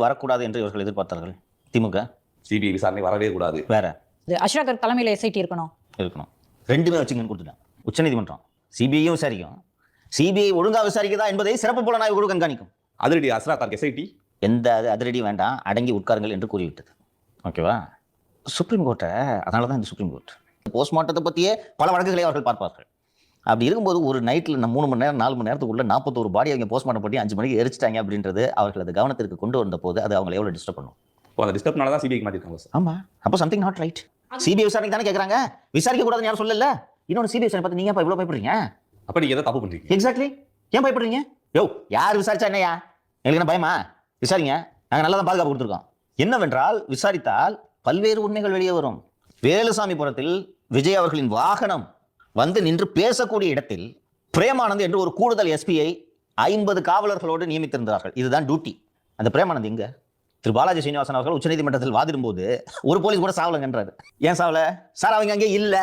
வரக்கூடாது என்று இவர்கள் எதிர்பார்த்தார்கள் திமுக. சிபிஐ விசாரணை வரவே கூடாது. வேற அஷ்ரகர் தலைமையில் எஸ்ஐடி இருக்கணும். ரெண்டுமே வச்சுங்கன்னு கொடுத்துட்டான் உச்சநீதிமன்றம். சிபிஐயும் விசாரிக்கும், சிபிஐ ஒழுங்கா விசாரிக்குதா என்பதை சிறப்பு புலனாய்வு குழு கண்காணிக்கும். அதிரடி அஸ்ராக் எஸ்ஐடி எந்த அதிரடி வேண்டாம், அடங்கி உட்காருங்கள் என்று கூறிவிட்டது. ஓகேவா? சுப்ரீம் கோர்ட்டை, அதனால தான் இந்த சுப்ரீம் கோர்ட் போஸ்ட்மார்ட்டத்தை பற்றியே பல வழக்குகளை அவர்கள் பார்ப்பார்கள். அப்படி இருக்கும்போது ஒரு நைட்டில் 3 மணி நேரம் 4 மணி நேரத்துக்குள்ள 41 பாடி அவங்க போஸ்ட்மார்ட்டம் பண்ணி 5 மணிக்கு எரிச்சிட்டாங்க அப்படின்றது அவர்கள் அது கவனத்திற்கு கொண்டு வந்த போது அது அவங்களை எவ்வளோ டிஸ்டர்ப் பண்ணும். இப்போ அந்த டிஸ்டர்ப்னால தான் சிபிஐக்கு மாற்றிருக்காங்க சார். ஆமாம், அப்போ சம்திங் நாட் ரைட். சிபிஐ விசாரணை தானே கேட்குறாங்க, விசாரிக்க கூடாதுன்னு யாரும் சொல்லல. இன்னொன்று சிபிஐ விசாரணை பார்த்து நீங்கள் இப்போ இவ்வளோ பயப்படுறீங்க? அப்போ நீங்கள் எதை தப்பு பண்ணுறீங்க? எக்ஸாக்ட்லி, ஏன் பயப்படுறீங்க? யோ, யார் விசாரிச்சா என்னையா? எங்களுக்கு என்ன பயமா? விசாரிங்க, நாங்கள் நல்லா தான் பாதுகாப்பு கொடுத்துருக்கோம். என்னவென்றால் விசாரித்தால் பல்வேறு உண்மைகள் வெளியே வரும். வேலுசாமிபுரத்தில் விஜய் அவர்களின் வாகனம் வந்து நின்று பேசக்கூடிய இடத்தில் பிரேமானந்த் என்று ஒரு கூடுதல் எஸ்பியை 50 காவலர்களோடு நியமித்திருந்தார்கள். இதுதான் டியூட்டி. அந்த பிரேமானந்த் எங்க? திரு பாலாஜி சீனிவாசன் அவர்கள் உச்சநீதிமன்றத்தில் வாதிடும் போது ஒரு போலீஸ் கூட சாவலங்கன்றாரு. ஏன் சாவல சார்? அவங்க அங்கே இல்ல.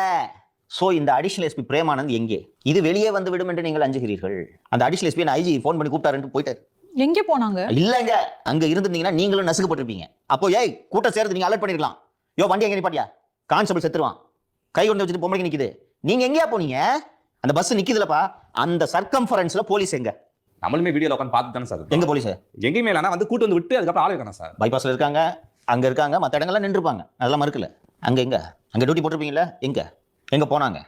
சோ இந்த அடிஷனல் எஸ்பி பிரேமானந்த் எங்கே? இது வெளியே வந்து விடும் என்று நீங்கள் அஞ்சுகிறீர்கள். அந்த அடிஷனல் எஸ்பி ஐஜி போன் பண்ணி கூப்பிட்டாரு, போயிட்டாரு. எங்கே போனாங்க? இல்லங்க, அங்க இருந்திருந்தீங்கன்னா நீங்களும் நசுக்கப்பட்டிருப்பீங்க. அப்போ ஏய் கூட்டம் சேர்த்து நீங்க அலர்ட் பண்ணிருக்கலாம். யோ வண்டி எங்க நிப்பாட்டியா? கான்ஸ்டபிள் செத்துருவான், கை கொண்டு வச்சுட்டு பொம்பளைக்கு நிக்குது. நீங்க எங்கேயா போனீங்க? அந்த பஸ் நிக்குதுலப்பா, அந்த சர்க்கம்ஃபரன்ஸ்ல போலீஸ் எங்க? நம்மளுமே வீடியோல உட்காந்து பார்த்து தானே சார். எங்க போலீஸ்? எங்கேயுமே இல்லைனா வந்து கூட்டு வந்து விட்டு அதுக்கப்புறம் ஆள் இருக்கானே சார். பைபாஸ்ல இருக்காங்க, அங்க இருக்காங்க, மற்ற இடங்கள்லாம் நின்றுப்பாங்க. அதெல்லாம் மறுக்கல. அங்க எங்க? அங்க டியூட்டி போட்டிருப்பீங்களா? எங்க எங்க போனாங்க?